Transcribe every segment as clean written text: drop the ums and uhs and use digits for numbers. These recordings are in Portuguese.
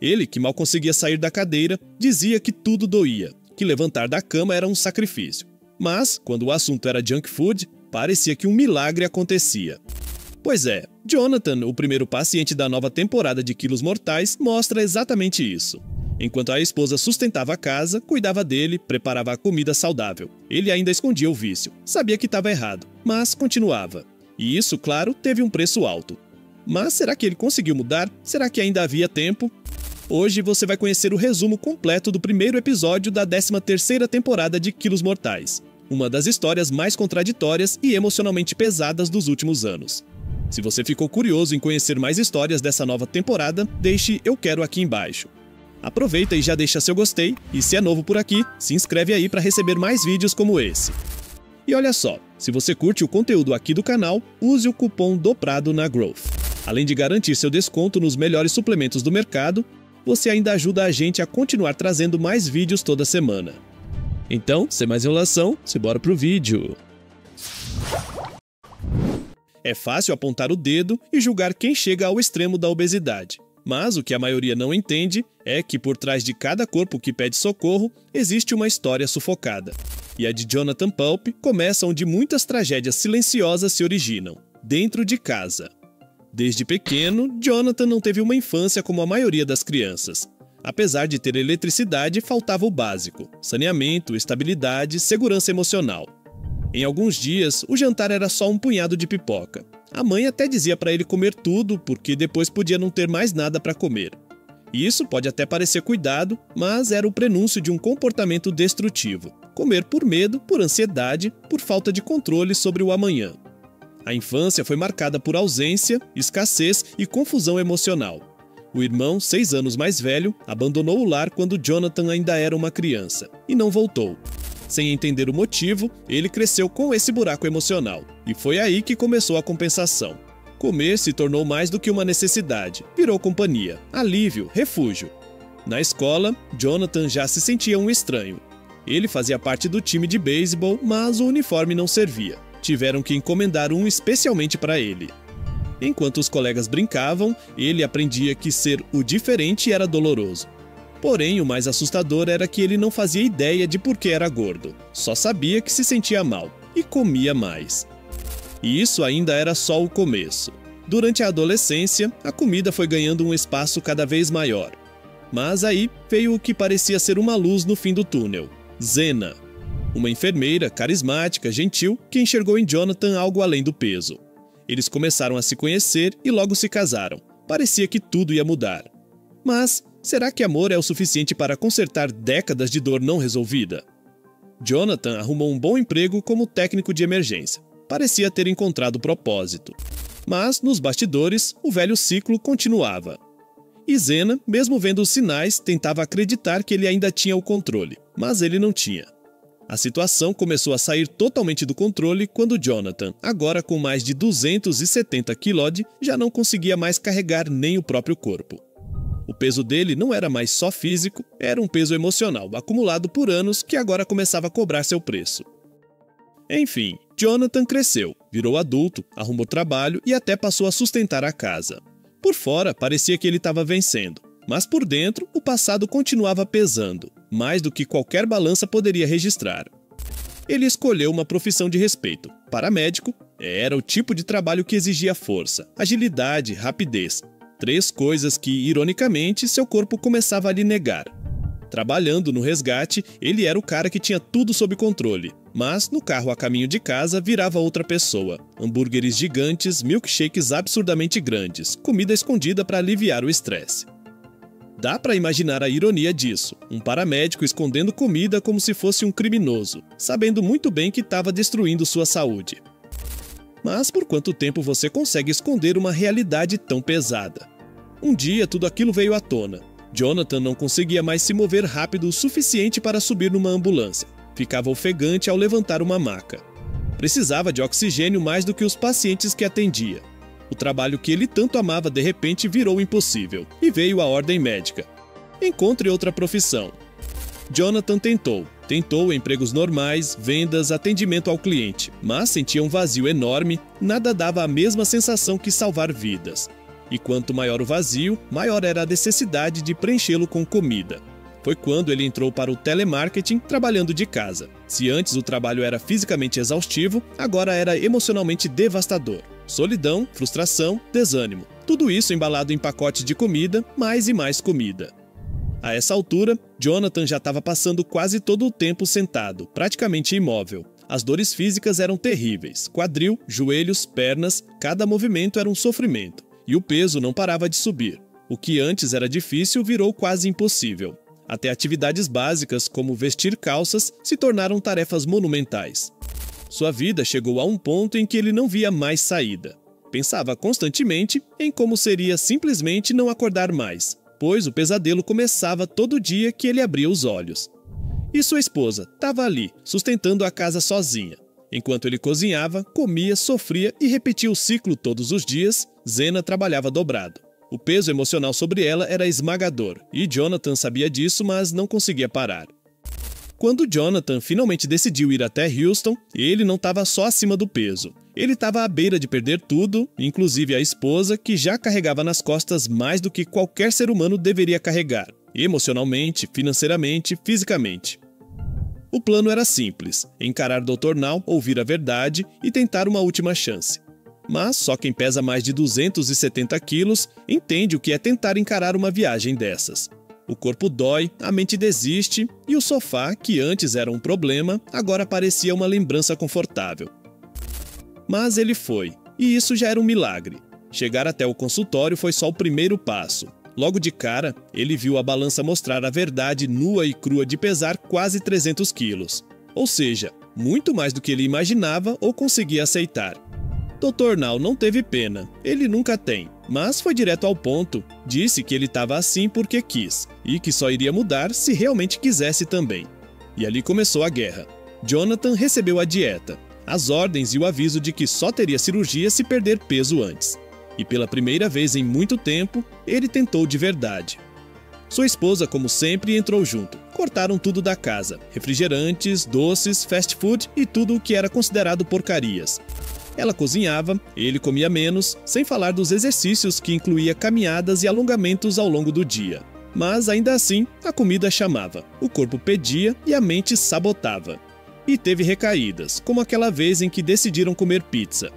Ele, que mal conseguia sair da cadeira, dizia que tudo doía, que levantar da cama era um sacrifício. Mas, quando o assunto era junk food, parecia que um milagre acontecia. Pois é, Jonathan, o primeiro paciente da nova temporada de Quilos Mortais, mostra exatamente isso. Enquanto a esposa sustentava a casa, cuidava dele, preparava a comida saudável. Ele ainda escondia o vício. Sabia que estava errado, mas continuava. E isso, claro, teve um preço alto. Mas será que ele conseguiu mudar? Será que ainda havia tempo? Hoje você vai conhecer o resumo completo do primeiro episódio da 13ª temporada de Quilos Mortais. Uma das histórias mais contraditórias e emocionalmente pesadas dos últimos anos. Se você ficou curioso em conhecer mais histórias dessa nova temporada, deixe "eu quero" aqui embaixo. Aproveita e já deixa seu gostei, e se é novo por aqui, se inscreve aí para receber mais vídeos como esse. E olha só, se você curte o conteúdo aqui do canal, use o cupom DOPRADO na Growth. Além de garantir seu desconto nos melhores suplementos do mercado, você ainda ajuda a gente a continuar trazendo mais vídeos toda semana. Então, sem mais enrolação, simbora pro vídeo. É fácil apontar o dedo e julgar quem chega ao extremo da obesidade. Mas o que a maioria não entende é que por trás de cada corpo que pede socorro existe uma história sufocada. E a de Jonathan Pulp começa onde muitas tragédias silenciosas se originam, dentro de casa. Desde pequeno, Jonathan não teve uma infância como a maioria das crianças. Apesar de ter eletricidade, faltava o básico: saneamento, estabilidade, segurança emocional. Em alguns dias, o jantar era só um punhado de pipoca. A mãe até dizia para ele comer tudo, porque depois podia não ter mais nada para comer. Isso pode até parecer cuidado, mas era o prenúncio de um comportamento destrutivo. Comer por medo, por ansiedade, por falta de controle sobre o amanhã. A infância foi marcada por ausência, escassez e confusão emocional. O irmão, 6 anos mais velho, abandonou o lar quando Jonathan ainda era uma criança, e não voltou. Sem entender o motivo, ele cresceu com esse buraco emocional, e foi aí que começou a compensação. Comer se tornou mais do que uma necessidade, virou companhia, alívio, refúgio. Na escola, Jonathan já se sentia um estranho. Ele fazia parte do time de beisebol, mas o uniforme não servia. Tiveram que encomendar um especialmente para ele. Enquanto os colegas brincavam, ele aprendia que ser o diferente era doloroso. Porém, o mais assustador era que ele não fazia ideia de por que era gordo. Só sabia que se sentia mal e comia mais. E isso ainda era só o começo. Durante a adolescência, a comida foi ganhando um espaço cada vez maior. Mas aí veio o que parecia ser uma luz no fim do túnel: Zena. Uma enfermeira carismática, gentil, que enxergou em Jonathan algo além do peso. Eles começaram a se conhecer e logo se casaram. Parecia que tudo ia mudar. Mas será que amor é o suficiente para consertar décadas de dor não resolvida? Jonathan arrumou um bom emprego como técnico de emergência. Parecia ter encontrado o propósito. Mas, nos bastidores, o velho ciclo continuava. E Zena, mesmo vendo os sinais, tentava acreditar que ele ainda tinha o controle, mas ele não tinha. A situação começou a sair totalmente do controle quando Jonathan, agora com mais de 270 kg, já não conseguia mais carregar nem o próprio corpo. O peso dele não era mais só físico, era um peso emocional acumulado por anos que agora começava a cobrar seu preço. Enfim, Jonathan cresceu, virou adulto, arrumou trabalho e até passou a sustentar a casa. Por fora, parecia que ele estava vencendo, mas por dentro, o passado continuava pesando, mais do que qualquer balança poderia registrar. Ele escolheu uma profissão de respeito. Paramédico era o tipo de trabalho que exigia força, agilidade, rapidez. 3 coisas que, ironicamente, seu corpo começava a lhe negar. Trabalhando no resgate, ele era o cara que tinha tudo sob controle, mas no carro a caminho de casa virava outra pessoa. Hambúrgueres gigantes, milkshakes absurdamente grandes, comida escondida para aliviar o estresse. Dá para imaginar a ironia disso, um paramédico escondendo comida como se fosse um criminoso, sabendo muito bem que estava destruindo sua saúde. Mas por quanto tempo você consegue esconder uma realidade tão pesada? Um dia tudo aquilo veio à tona. Jonathan não conseguia mais se mover rápido o suficiente para subir numa ambulância. Ficava ofegante ao levantar uma maca. Precisava de oxigênio mais do que os pacientes que atendia. O trabalho que ele tanto amava de repente virou impossível, e veio a ordem médica. Encontre outra profissão. Jonathan tentou empregos normais, vendas, atendimento ao cliente, mas sentia um vazio enorme, nada dava a mesma sensação que salvar vidas. E quanto maior o vazio, maior era a necessidade de preenchê-lo com comida. Foi quando ele entrou para o telemarketing trabalhando de casa. Se antes o trabalho era fisicamente exaustivo, agora era emocionalmente devastador. Solidão, frustração, desânimo. Tudo isso embalado em pacotes de comida, mais e mais comida. A essa altura, Jonathan já estava passando quase todo o tempo sentado, praticamente imóvel. As dores físicas eram terríveis. Quadril, joelhos, pernas, cada movimento era um sofrimento. E o peso não parava de subir. O que antes era difícil virou quase impossível. Até atividades básicas, como vestir calças, se tornaram tarefas monumentais. Sua vida chegou a um ponto em que ele não via mais saída. Pensava constantemente em como seria simplesmente não acordar mais, pois o pesadelo começava todo dia que ele abria os olhos. E sua esposa estava ali, sustentando a casa sozinha. Enquanto ele cozinhava, comia, sofria e repetia o ciclo todos os dias, Zena trabalhava dobrado. O peso emocional sobre ela era esmagador, e Jonathan sabia disso, mas não conseguia parar. Quando Jonathan finalmente decidiu ir até Houston, ele não estava só acima do peso. Ele estava à beira de perder tudo, inclusive a esposa, que já carregava nas costas mais do que qualquer ser humano deveria carregar, emocionalmente, financeiramente, fisicamente. O plano era simples: encarar Dr. Now, ouvir a verdade e tentar uma última chance. Mas só quem pesa mais de 270 quilos entende o que é tentar encarar uma viagem dessas. O corpo dói, a mente desiste e o sofá, que antes era um problema, agora parecia uma lembrança confortável. Mas ele foi, e isso já era um milagre. Chegar até o consultório foi só o primeiro passo. Logo de cara, ele viu a balança mostrar a verdade nua e crua de pesar quase 300 quilos. Ou seja, muito mais do que ele imaginava ou conseguia aceitar. Dr. Now não teve pena, ele nunca tem, mas foi direto ao ponto. Disse que ele estava assim porque quis, e que só iria mudar se realmente quisesse também. E ali começou a guerra. Jonathan recebeu a dieta, as ordens e o aviso de que só teria cirurgia se perder peso antes. E pela primeira vez em muito tempo, ele tentou de verdade. Sua esposa, como sempre, entrou junto. Cortaram tudo da casa: refrigerantes, doces, fast food e tudo o que era considerado porcarias. Ela cozinhava, ele comia menos, sem falar dos exercícios que incluía caminhadas e alongamentos ao longo do dia. Mas ainda assim, a comida chamava, o corpo pedia e a mente sabotava. E teve recaídas, como aquela vez em que decidiram comer pizza.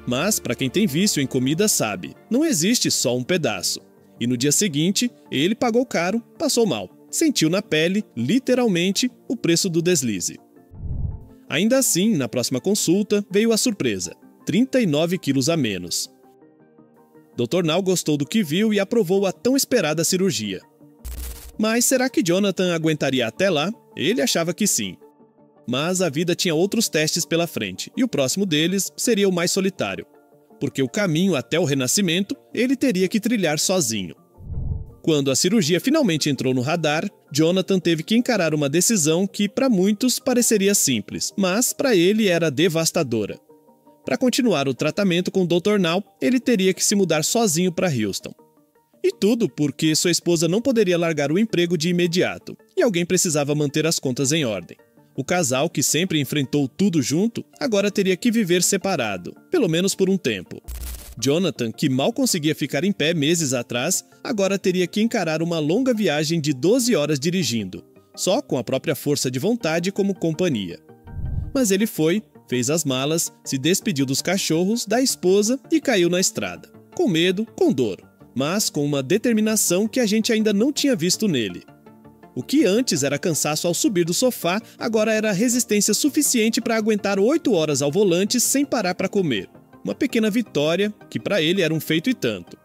Mas, para quem tem vício em comida sabe, não existe só um pedaço. E no dia seguinte, ele pagou caro, passou mal. Sentiu na pele, literalmente, o preço do deslize. Ainda assim, na próxima consulta, veio a surpresa: 39 quilos a menos. Dr. Now gostou do que viu e aprovou a tão esperada cirurgia. Mas será que Jonathan aguentaria até lá? Ele achava que sim. Mas a vida tinha outros testes pela frente, e o próximo deles seria o mais solitário. Porque o caminho até o renascimento ele teria que trilhar sozinho. Quando a cirurgia finalmente entrou no radar, Jonathan teve que encarar uma decisão que para muitos pareceria simples, mas para ele era devastadora. Para continuar o tratamento com o Dr. Now, ele teria que se mudar sozinho para Houston. E tudo porque sua esposa não poderia largar o emprego de imediato, e alguém precisava manter as contas em ordem. O casal, que sempre enfrentou tudo junto, agora teria que viver separado, pelo menos por um tempo. Jonathan, que mal conseguia ficar em pé meses atrás, agora teria que encarar uma longa viagem de 12 horas dirigindo, só com a própria força de vontade como companhia. Mas ele foi, fez as malas, se despediu dos cachorros, da esposa e caiu na estrada. Com medo, com dor, mas com uma determinação que a gente ainda não tinha visto nele. O que antes era cansaço ao subir do sofá, agora era resistência suficiente para aguentar 8 horas ao volante sem parar para comer. Uma pequena vitória, que para ele era um feito e tanto.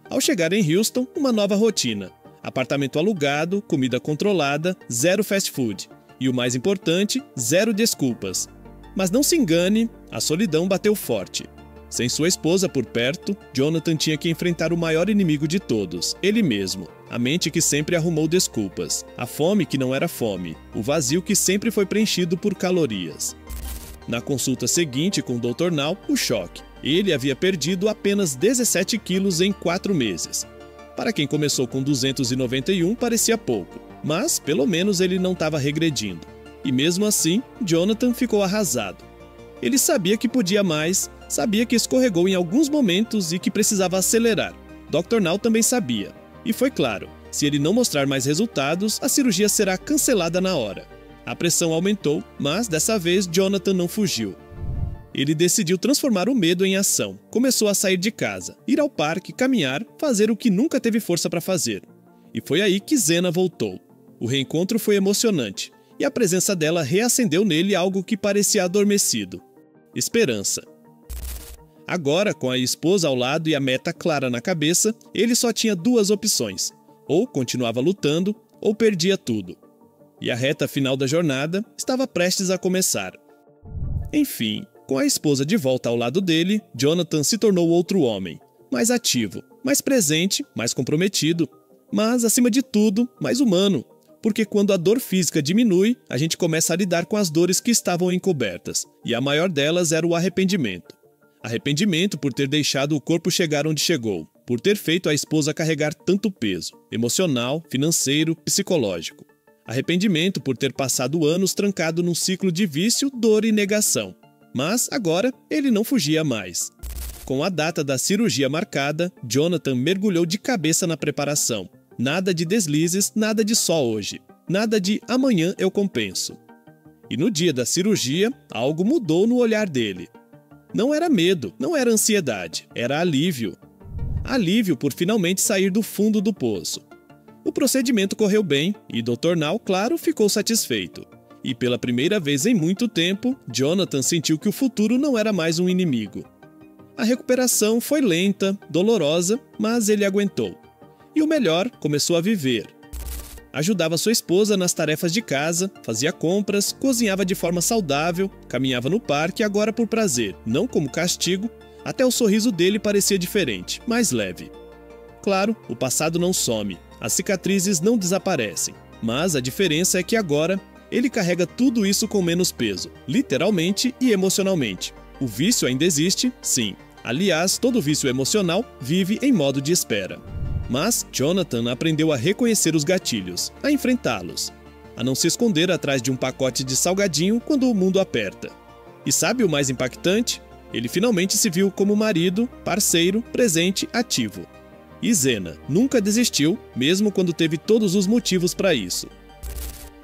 Ao chegar em Houston, uma nova rotina. Apartamento alugado, comida controlada, zero fast food. E o mais importante, zero desculpas. Mas não se engane, a solidão bateu forte. Sem sua esposa por perto, Jonathan tinha que enfrentar o maior inimigo de todos, ele mesmo. A mente que sempre arrumou desculpas, a fome que não era fome, o vazio que sempre foi preenchido por calorias. Na consulta seguinte com o Dr. Now, o choque. Ele havia perdido apenas 17 quilos em 4 meses. Para quem começou com 291 parecia pouco, mas pelo menos ele não estava regredindo. E mesmo assim, Jonathan ficou arrasado. Ele sabia que podia mais, sabia que escorregou em alguns momentos e que precisava acelerar. Dr. Now também sabia. E foi claro, se ele não mostrar mais resultados, a cirurgia será cancelada na hora. A pressão aumentou, mas dessa vez Jonathan não fugiu. Ele decidiu transformar o medo em ação. Começou a sair de casa, ir ao parque, caminhar, fazer o que nunca teve força para fazer. E foi aí que Zena voltou. O reencontro foi emocionante, e a presença dela reacendeu nele algo que parecia adormecido: esperança. Agora, com a esposa ao lado e a meta clara na cabeça, ele só tinha duas opções: ou continuava lutando, ou perdia tudo. E a reta final da jornada estava prestes a começar. Enfim, com a esposa de volta ao lado dele, Jonathan se tornou outro homem, mais ativo, mais presente, mais comprometido, mas, acima de tudo, mais humano, porque quando a dor física diminui, a gente começa a lidar com as dores que estavam encobertas, e a maior delas era o arrependimento. Arrependimento por ter deixado o corpo chegar onde chegou, por ter feito a esposa carregar tanto peso, emocional, financeiro, psicológico. Arrependimento por ter passado anos trancado num ciclo de vício, dor e negação. Mas, agora, ele não fugia mais. Com a data da cirurgia marcada, Jonathan mergulhou de cabeça na preparação. Nada de deslizes, nada de só hoje. Nada de amanhã eu compenso. E no dia da cirurgia, algo mudou no olhar dele. Não era medo, não era ansiedade, era alívio. Alívio por finalmente sair do fundo do poço. O procedimento correu bem e Dr. Now, claro, ficou satisfeito. E pela primeira vez em muito tempo, Jonathan sentiu que o futuro não era mais um inimigo. A recuperação foi lenta, dolorosa, mas ele aguentou. E o melhor, começou a viver. Ajudava sua esposa nas tarefas de casa, fazia compras, cozinhava de forma saudável, caminhava no parque agora por prazer, não como castigo. Até o sorriso dele parecia diferente, mais leve. Claro, o passado não some, as cicatrizes não desaparecem, mas a diferença é que agora ele carrega tudo isso com menos peso, literalmente e emocionalmente. O vício ainda existe, sim. Aliás, todo vício emocional vive em modo de espera. Mas Jonathan aprendeu a reconhecer os gatilhos, a enfrentá-los, a não se esconder atrás de um pacote de salgadinho quando o mundo aperta. E sabe o mais impactante? Ele finalmente se viu como marido, parceiro, presente, ativo. E Zena nunca desistiu, mesmo quando teve todos os motivos para isso.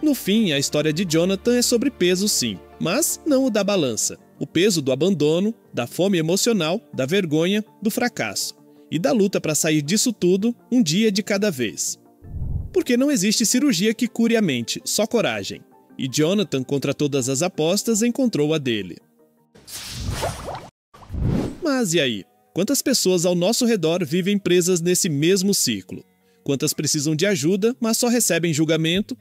No fim, a história de Jonathan é sobre peso, sim, mas não o da balança. O peso do abandono, da fome emocional, da vergonha, do fracasso. E da luta para sair disso tudo, um dia de cada vez. Porque não existe cirurgia que cure a mente, só coragem. E Jonathan, contra todas as apostas, encontrou a dele. Mas e aí? Quantas pessoas ao nosso redor vivem presas nesse mesmo ciclo? Quantas precisam de ajuda, mas só recebem julgamento?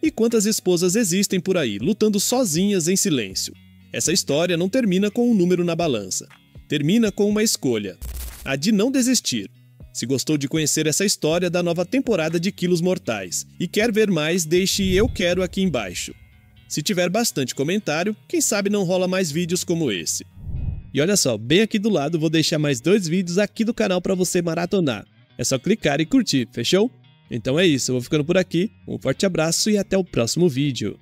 E quantas esposas existem por aí, lutando sozinhas em silêncio? Essa história não termina com um número na balança. Termina com uma escolha. A de não desistir. Se gostou de conhecer essa história da nova temporada de Quilos Mortais e quer ver mais, deixe eu quero aqui embaixo. Se tiver bastante comentário, quem sabe não rola mais vídeos como esse. E olha só, bem aqui do lado vou deixar mais 2 vídeos aqui do canal para você maratonar. É só clicar e curtir, fechou? Então é isso, eu vou ficando por aqui, um forte abraço e até o próximo vídeo.